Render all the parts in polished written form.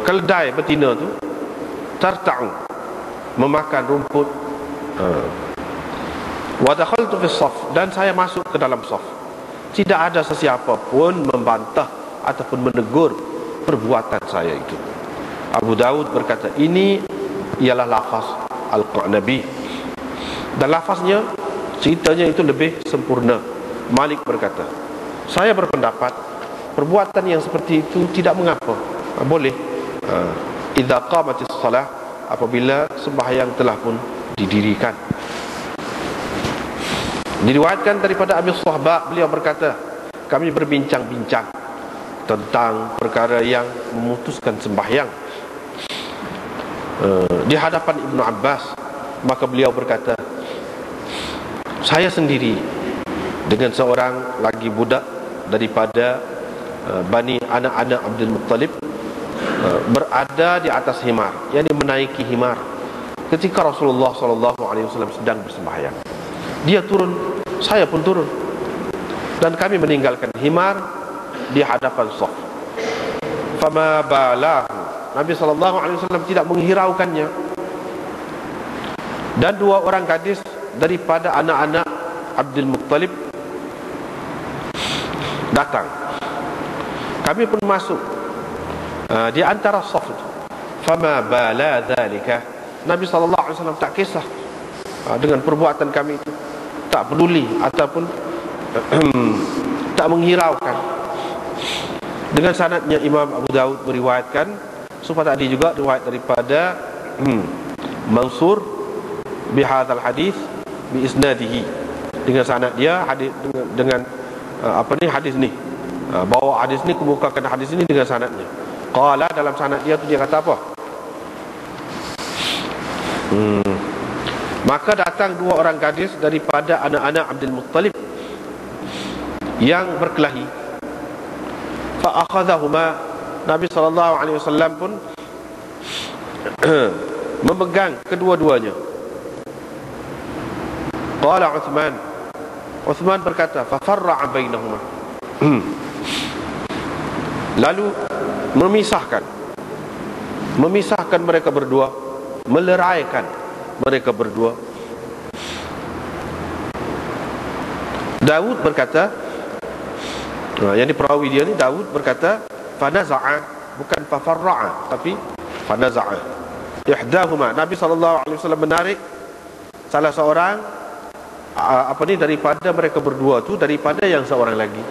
keledai betina tu tarta'u, memakan rumput. Wa dakhaltu fi shaf, dan saya masuk ke dalam shaf. Tidak ada sesiapa pun membantah ataupun menegur perbuatan saya itu. Abu Daud berkata, ini ialah lafaz Al-Qanabi, dan lafaznya, ceritanya itu lebih sempurna. Malik berkata, saya berpendapat perbuatan yang seperti itu tidak mengapa, boleh. Idza qamatis salah, apabila sembahyang telah pun didirikan. Diriwayatkan daripada Abi Suhba, beliau berkata, kami berbincang-bincang tentang perkara yang memutuskan sembahyang di hadapan Ibnu Abbas. Maka beliau berkata, saya sendiri dengan seorang lagi budak daripada Bani anak-anak Abdul Muttalib berada di atas himar, yakni menaiki himar, ketika Rasulullah SAW sedang bersembahyang. Dia turun, saya pun turun, dan kami meninggalkan himar di hadapan shaf. Fama balahu, Nabi SAW tidak menghiraukannya. Dan dua orang gadis daripada anak-anak Abdul Muttalib datang. Kami pun masuk di antara shaf itu. Fama bala dzalika, Nabi SAW tak kisah dengan perbuatan kami itu, tak peduli ataupun tak menghiraukan. Dengan sanadnya Imam Abu Daud meriwayatkan, supaya tadi juga riwayat daripada Mansur bihadzal hadis bi isnadihi, dengan sanad dia, hadis dengan hadis ni, bawa hadis ni, kemukakan hadis ini dengan sanadnya. Qala, dalam sanad dia tu dia kata apa? Maka datang dua orang gadis daripada anak-anak Abdul Muttalib yang berkelahi. Fa akhadhahuma, Nabi SAW pun memegang kedua-duanya. Qala Uthman berkata, fa farra'a bainahuma, lalu memisahkan mereka berdua, meleraikan mereka berdua. Daud berkata, yang di perawi dia ni, Daud berkata, fanaza'a, bukan fafarra'a, tapi fanaza'a ihdahuma. Nabi SAW menarik salah seorang daripada mereka berdua tu, daripada yang seorang lagi.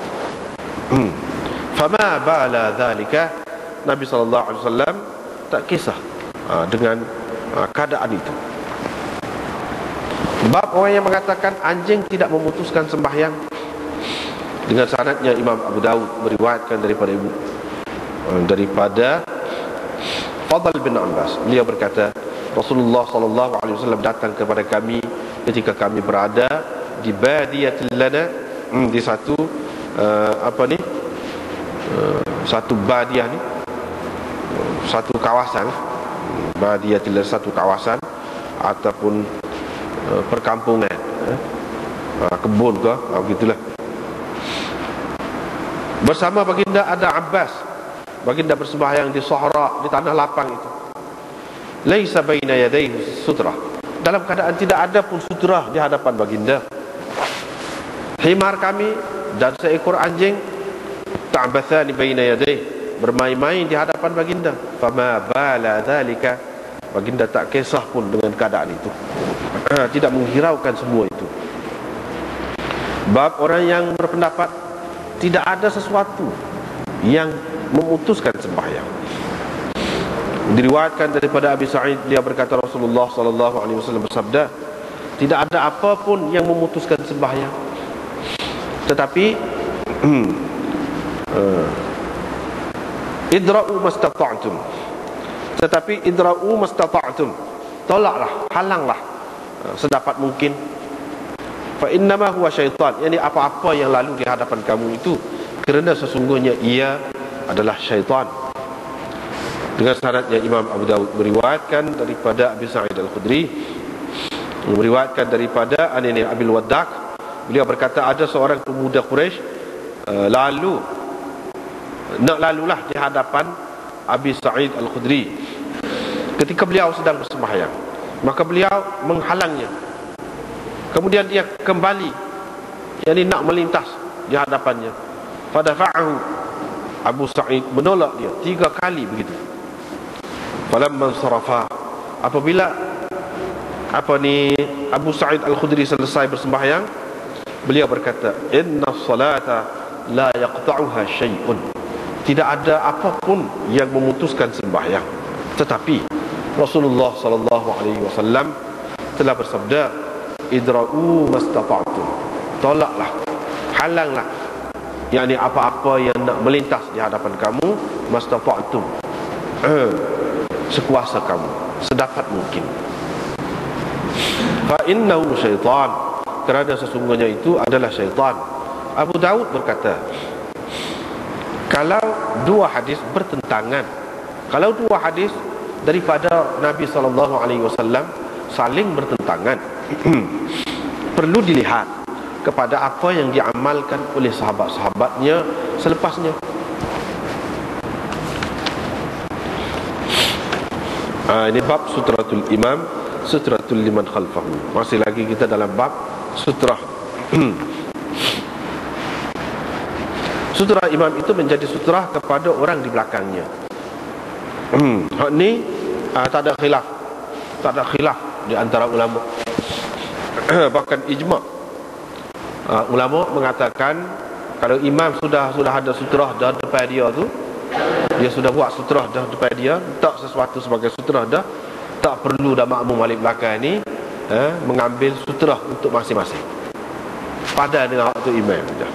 Fama bala dzalika, Nabi SAW tak kisah dengan keadaan itu. Bab orang yang mengatakan anjing tidak memutuskan sembahyang, dengan sanadnya Imam Abu Daud meriwayatkan daripada Fadl bin Abbas, beliau berkata, Rasulullah SAW datang kepada kami ketika kami berada di badiyatil lana, di satu satu badiah ni, satu kawasan, badiyatil lana, satu kawasan ataupun perkampungan, kebun ke, begitulah. Bersama baginda ada Abbas, baginda bersembahyang di sahra, di tanah lapang itu. Laisa baina yadayhi sutrah, dalam keadaan tidak ada pun sutrah di hadapan baginda. Himar kami dan seekor anjing ta'bathani baina yadayhi, bermain-main di hadapan baginda. Fama bala dzalika, baginda tak kisah pun dengan keadaan itu, tidak menghiraukan semua itu. Bab orang yang berpendapat tidak ada sesuatu yang memutuskan sembahyang. Diriwayatkan daripada Abi Sa'id, dia berkata Rasulullah SAW bersabda, tidak ada apapun yang memutuskan sembahyang, tetapi idra'u mastata'tum, tolaklah, halanglah sedapat mungkin. Fa innama huwa syaitan, yakni apa-apa yang lalu di hadapan kamu itu, kerana sesungguhnya ia adalah syaitan. Dengan sanadnya Imam Abu Daud meriwayatkan daripada Abi Sa'id Al-Khudri, meriwayatkan daripada Anani Abil Waddaq, beliau berkata, ada seorang pemuda Quraisy lalulah di hadapan Abi Sa'id Al-Khudri ketika beliau sedang bersembahyang, maka beliau menghalangnya. Kemudian dia kembali, yakni nak melintas di hadapannya. Fadafa'ahu, Abu Sa'id menolak dia 3 kali begitu. Falamman sarafa, apabila Abu Sa'id Al-Khudri selesai bersembahyang, beliau berkata, inna salata la yaqta'uha syai'un, tidak ada apapun yang memutuskan sembahyang. Tetapi Rasulullah sallallahu alaihi wasallam telah bersabda, idra'u mastata'tum, tolaklah, halanglah, yakni apa-apa yang nak melintas di hadapan kamu, mastata'tum, sekuasa kamu, sedapat mungkin. Fa innahu syaitan, kerana sesungguhnya itu adalah syaitan. Abu Daud berkata, kalau 2 hadis bertentangan, kalau 2 hadis daripada Nabi SAW saling bertentangan, perlu dilihat kepada apa yang diamalkan oleh sahabat-sahabatnya selepasnya. Ini bab sutratul imam, sutratul liman khalfahu. Masih lagi kita dalam bab sutrah. Sutrah imam itu menjadi sutrah kepada orang di belakangnya. Hak ni tak ada khilaf di antara ulama. Bahkan ijma'. Ulama mengatakan kalau imam sudah ada sutrah dah depan dia tu, dia sudah buat sutrah dah depan dia, tak sesuatu sebagai sutrah dah, tak perlu dah makmum balik belakang ni mengambil sutrah untuk masing-masing. Padan dengan hak tu imam je.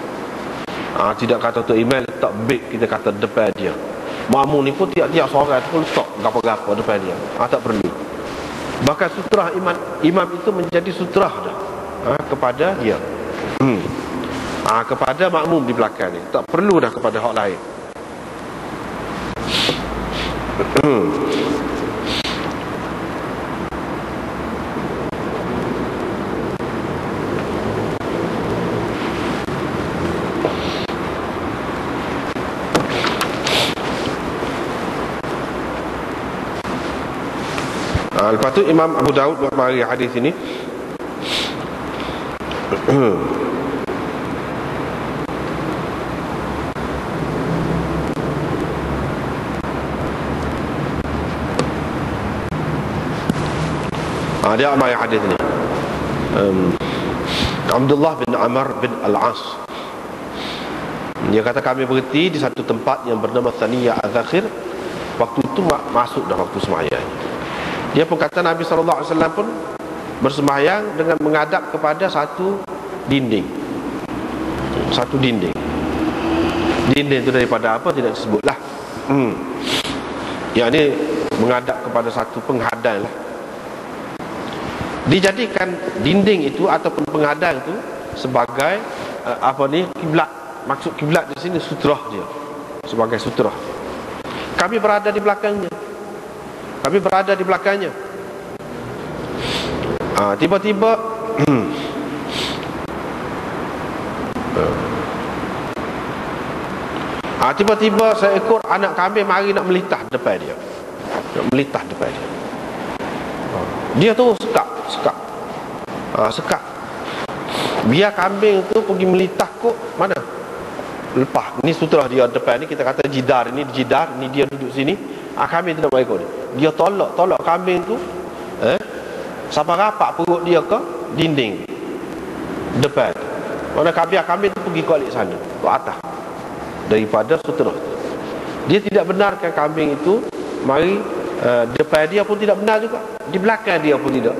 Tidak kata tu imam letak beg, kita kata depan dia. Makmum ni pun tiap-tiap seorang tu pun letak gapo-gapo depan dia. Tak perlu. Bahkan sutrah imam itu menjadi sutrah dah kepada dia. Kepada makmum di belakang ni, tak perlu dah kepada hak lain. Lepas tu Imam Abu Daud buat mari hadis ini. Dia amal hadis ini. Abdullah bin Amr bin Al-As, dia kata kami berhenti di satu tempat yang bernama Thaniyah Al-Zakhir. Waktu itu masuk dah waktu sembahyang. Dia pun kata Nabi SAW pun bersembahyang dengan menghadap kepada satu dinding. Satu dinding. Dinding itu daripada apa tidak disebutlah. Yang ini menghadap kepada satu penghadang lah. Dijadikan dinding itu ataupun penghadang itu sebagai kiblat. Maksud kiblat di sini sutrah dia, sebagai sutrah. Kami berada di belakangnya. Tiba-tiba tiba-tiba seekor anak kambing mari nak melitah depan dia. Dia tu sekat. Biar kambing tu pergi melitah kok mana? Lepas ni sutrah dia depan ni, kita kata jidar, ni dia duduk sini. Kambing tu nak ikut dia. Dia tolak kambing tu sampai rapat perut dia ke dinding depan. Mana kambing tu pergi ke alik sana, ke atas daripada sutrah. Dia tidak benarkan kambing itu mari depan dia pun tidak benar juga, di belakang dia pun tidak.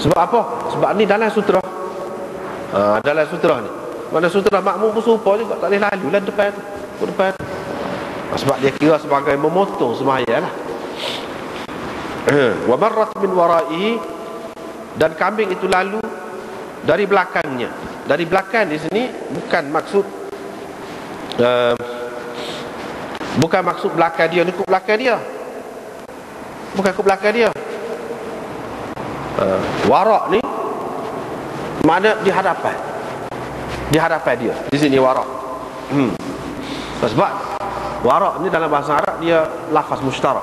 Sebab apa? Sebab ni dalam sutrah. Dalam sutrah ni, mana sutrah makmum pun serupa juga, tak boleh lalu lah depan tu, sebab dia kira sebagai memotong sembahyang lah. Wa marrat min wara'ihi, dan kambing itu lalu dari belakangnya. Dari belakang di sini bukan maksud belakang dia ni, ikut belakang dia. Bukan ikut belakang dia. Warak ni mana di hadapan dia. Di sini warak. Sebab Wara' ni dalam bahasa Arab dia lafaz mustarak.